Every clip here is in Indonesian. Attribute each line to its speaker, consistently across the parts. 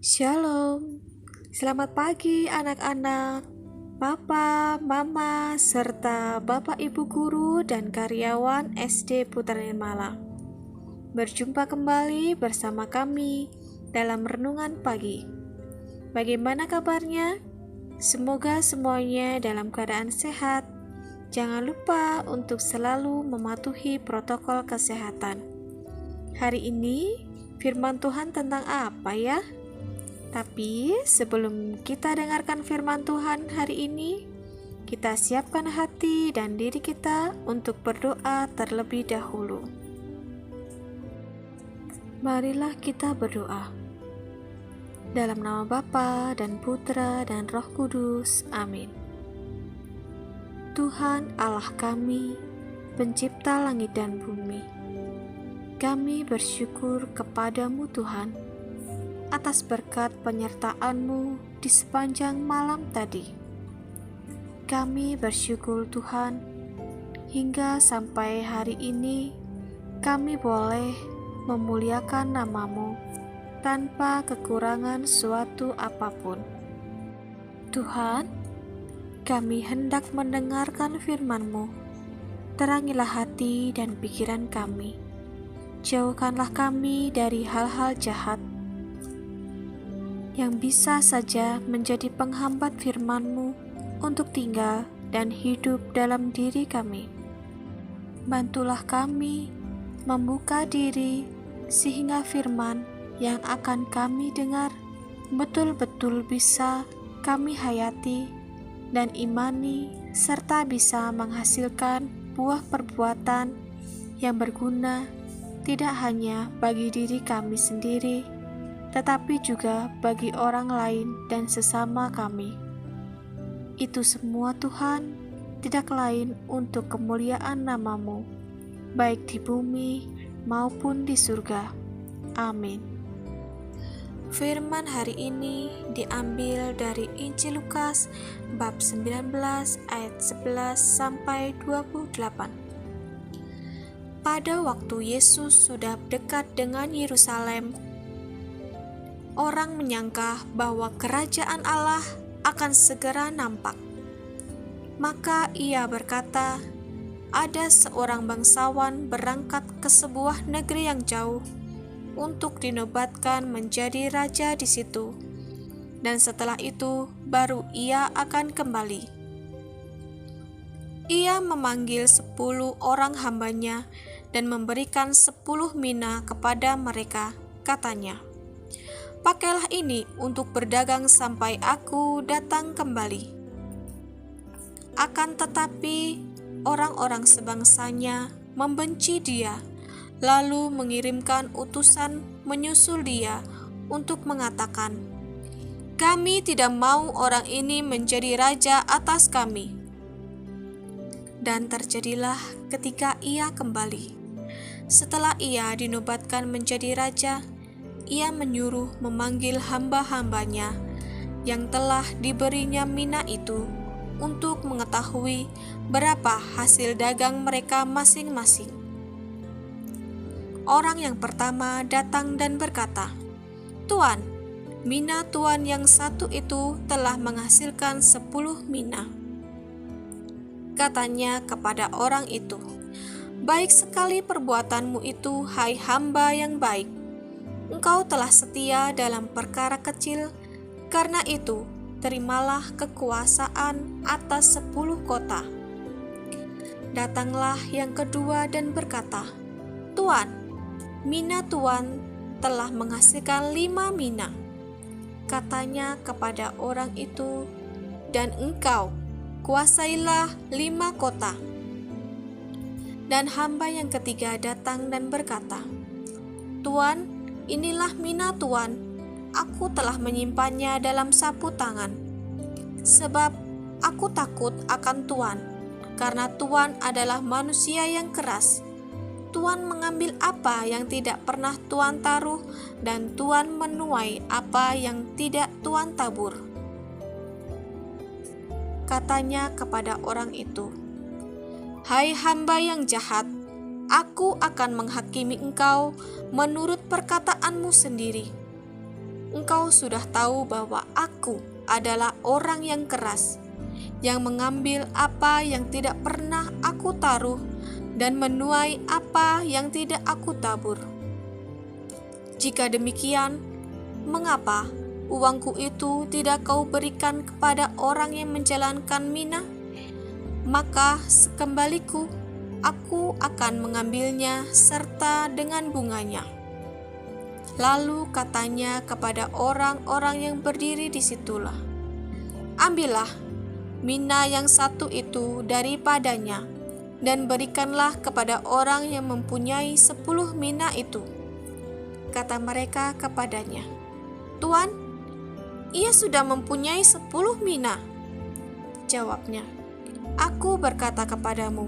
Speaker 1: Shalom, selamat pagi anak-anak, Papa, Mama, serta Bapak Ibu Guru dan karyawan SD Putra Nirmala. Berjumpa kembali bersama kami dalam Renungan Pagi. Bagaimana kabarnya? Semoga semuanya dalam keadaan sehat. Jangan lupa untuk selalu mematuhi protokol kesehatan. Hari ini firman Tuhan tentang apa ya? Tapi sebelum kita dengarkan firman Tuhan hari ini, kita siapkan hati dan diri kita untuk berdoa terlebih dahulu. Marilah kita berdoa. Dalam nama Bapa dan Putra dan Roh Kudus. Amin. Tuhan Allah kami, pencipta langit dan bumi, kami bersyukur kepadamu Tuhan, atas berkat penyertaan-Mu di sepanjang malam tadi. Kami bersyukur Tuhan, hingga sampai hari ini kami boleh memuliakan nama-Mu tanpa kekurangan suatu apapun. Tuhan, kami hendak mendengarkan firman-Mu. Terangilah hati dan pikiran kami. Jauhkanlah kami dari hal-hal jahat yang bisa saja menjadi penghambat firman-Mu untuk tinggal dan hidup dalam diri kami. Bantulah kami membuka diri sehingga firman yang akan kami dengar betul-betul bisa kami hayati dan imani serta bisa menghasilkan buah perbuatan yang berguna tidak hanya bagi diri kami sendiri, tetapi juga bagi orang lain dan sesama kami. Itu semua Tuhan, tidak lain untuk kemuliaan nama-Mu, baik di bumi maupun di surga. Amin. Firman hari ini diambil dari Injil Lukas bab 19 ayat 11 sampai 28. Pada waktu Yesus sudah dekat dengan Yerusalem, orang menyangka bahwa kerajaan Allah akan segera nampak. Maka ia berkata, ada seorang bangsawan berangkat ke sebuah negeri yang jauh untuk dinobatkan menjadi raja di situ, dan setelah itu baru ia akan kembali. Ia memanggil 10 orang hambanya dan memberikan 10 mina kepada mereka, katanya, pakailah ini untuk berdagang sampai aku datang kembali. Akan tetapi, orang-orang sebangsanya membenci dia, lalu mengirimkan utusan menyusul dia untuk mengatakan, kami tidak mau orang ini menjadi raja atas kami. Dan terjadilah ketika ia kembali. Setelah ia dinobatkan menjadi raja, ia menyuruh memanggil hamba-hambanya yang telah diberinya mina itu untuk mengetahui berapa hasil dagang mereka masing-masing. Orang yang pertama datang dan berkata, Tuan, mina Tuan yang satu itu telah menghasilkan 10 mina. Katanya kepada orang itu, baik sekali perbuatanmu itu, hai hamba yang baik. Engkau telah setia dalam perkara kecil, karena itu terimalah kekuasaan atas 10 kota. Datanglah yang kedua dan berkata, Tuan, mina Tuan telah menghasilkan 5 mina. Katanya kepada orang itu, dan engkau kuasailah 5 kota. Dan hamba yang ketiga datang dan berkata, Tuan, inilah mina Tuan, aku telah menyimpannya dalam sapu tangan. Sebab aku takut akan Tuan, karena Tuan adalah manusia yang keras. Tuan mengambil apa yang tidak pernah Tuan taruh, dan Tuan menuai apa yang tidak Tuan tabur. Katanya kepada orang itu, hai hamba yang jahat, aku akan menghakimi engkau menurut perkataanmu sendiri. engkau sudah tahu bahwa aku adalah orang yang keras, yang mengambil apa yang tidak pernah aku taruh dan menuai apa yang tidak aku tabur. Jika demikian, mengapa uangku itu tidak kau berikan kepada orang yang menjalankan mina? Maka sekembaliku, aku akan mengambilnya serta dengan bunganya. Lalu katanya kepada orang-orang yang berdiri di situlah, ambillah mina yang satu itu daripadanya, dan berikanlah kepada orang yang mempunyai 10 mina itu. Kata mereka kepadanya, Tuan, ia sudah mempunyai 10 mina. Jawabnya, aku berkata kepadamu,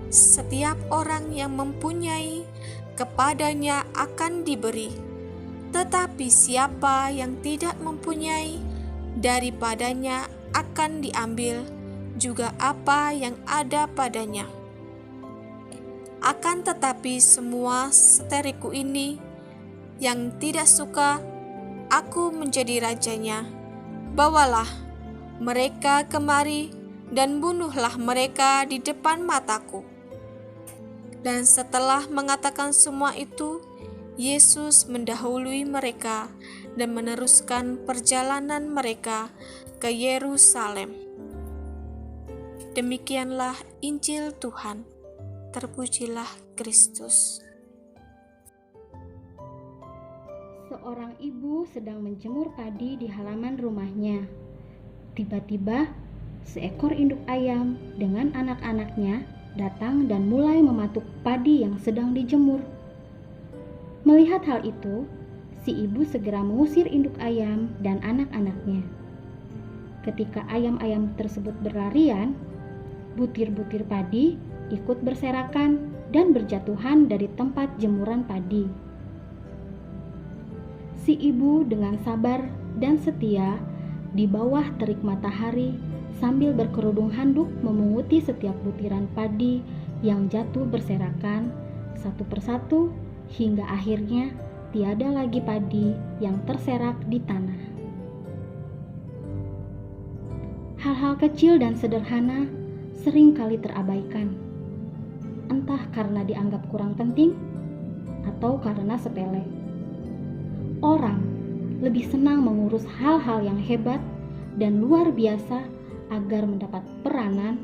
Speaker 1: setiap orang yang mempunyai, kepadanya akan diberi, tetapi siapa yang tidak mempunyai, daripadanya akan diambil juga apa yang ada padanya. Akan tetapi semua seteriku ini yang tidak suka aku menjadi rajanya, bawalah mereka kemari dan bunuhlah mereka di depan mataku. Dan setelah mengatakan semua itu, Yesus mendahului mereka dan meneruskan perjalanan mereka ke Yerusalem. Demikianlah Injil Tuhan. Terpujilah Kristus.
Speaker 2: Seorang ibu sedang menjemur padi di halaman rumahnya. Tiba-tiba, seekor induk ayam dengan anak-anaknya datang dan mulai mematuk padi yang sedang dijemur. Melihat hal itu, si ibu segera mengusir induk ayam dan anak-anaknya. Ketika ayam-ayam tersebut berlarian, butir-butir padi ikut berserakan dan berjatuhan dari tempat jemuran padi. Si ibu dengan sabar dan setia di bawah terik matahari sambil berkerudung handuk memunguti setiap butiran padi yang jatuh berserakan satu persatu hingga akhirnya tiada lagi padi yang terserak di tanah. Hal-hal kecil dan sederhana sering kali terabaikan, entah karena dianggap kurang penting atau karena sepele. Orang lebih senang mengurus hal-hal yang hebat dan luar biasa agar mendapat peranan,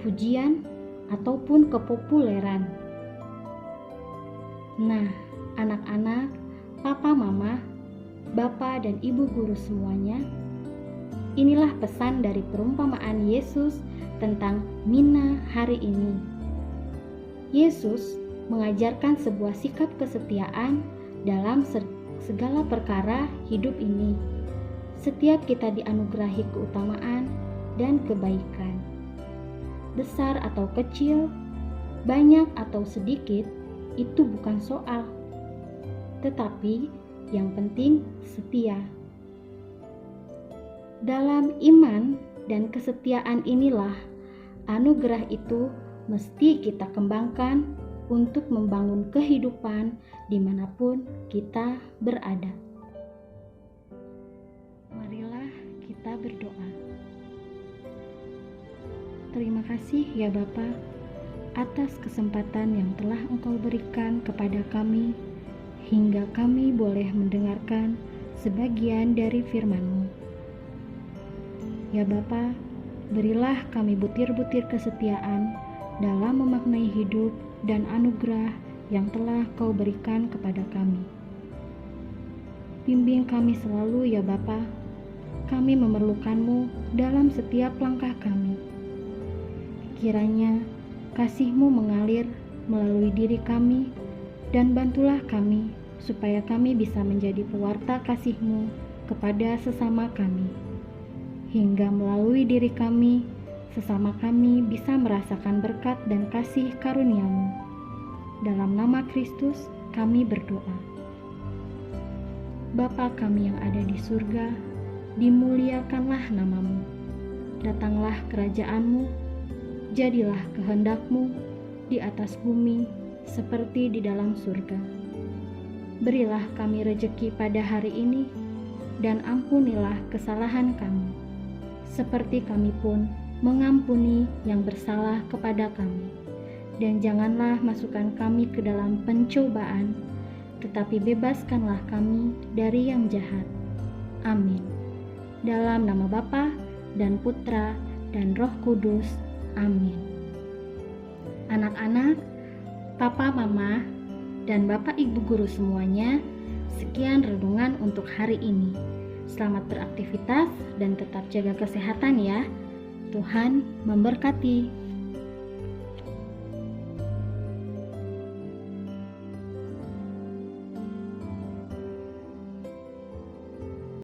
Speaker 2: pujian, ataupun kepopuleran. Nah, anak-anak, papa, mama, bapak, dan ibu guru semuanya, inilah pesan dari perumpamaan Yesus tentang mina hari ini. Yesus mengajarkan sebuah sikap kesetiaan dalam segala perkara hidup ini. Setiap kita dianugerahi keutamaan dan kebaikan. Besar atau kecil, banyak atau sedikit, itu bukan soal. Tetapi yang penting setia. Dalam iman dan kesetiaan inilah anugerah itu mesti kita kembangkan untuk membangun kehidupan dimanapun kita berada. Marilah kita berdoa. Terima kasih ya Bapa atas kesempatan yang telah Engkau berikan kepada kami hingga kami boleh mendengarkan sebagian dari firman-Mu. Ya Bapa, berilah kami butir-butir kesetiaan dalam memaknai hidup dan anugerah yang telah Kau berikan kepada kami. Bimbing kami selalu ya Bapa, kami memerlukan-Mu dalam setiap langkah kami. Kiranya kasih-Mu mengalir melalui diri kami dan bantulah kami supaya kami bisa menjadi pewarta kasih-Mu kepada sesama kami. Hingga melalui diri kami, sesama kami bisa merasakan berkat dan kasih karunia-Mu. Dalam nama Kristus kami berdoa. Bapa kami yang ada di surga, dimuliakanlah nama-Mu. Datanglah kerajaan-Mu, jadilah kehendak-Mu di atas bumi seperti di dalam surga. Berilah kami rejeki pada hari ini, dan ampunilah kesalahan kami, seperti kami pun mengampuni yang bersalah kepada kami. Dan janganlah masukkan kami ke dalam pencobaan, tetapi bebaskanlah kami dari yang jahat. Amin. Dalam nama Bapa dan Putra dan Roh Kudus. Amin. Anak-anak, Papa, Mama, dan Bapak Ibu Guru semuanya, sekian renungan untuk hari ini. Selamat beraktivitas dan tetap jaga kesehatan ya. Tuhan memberkati.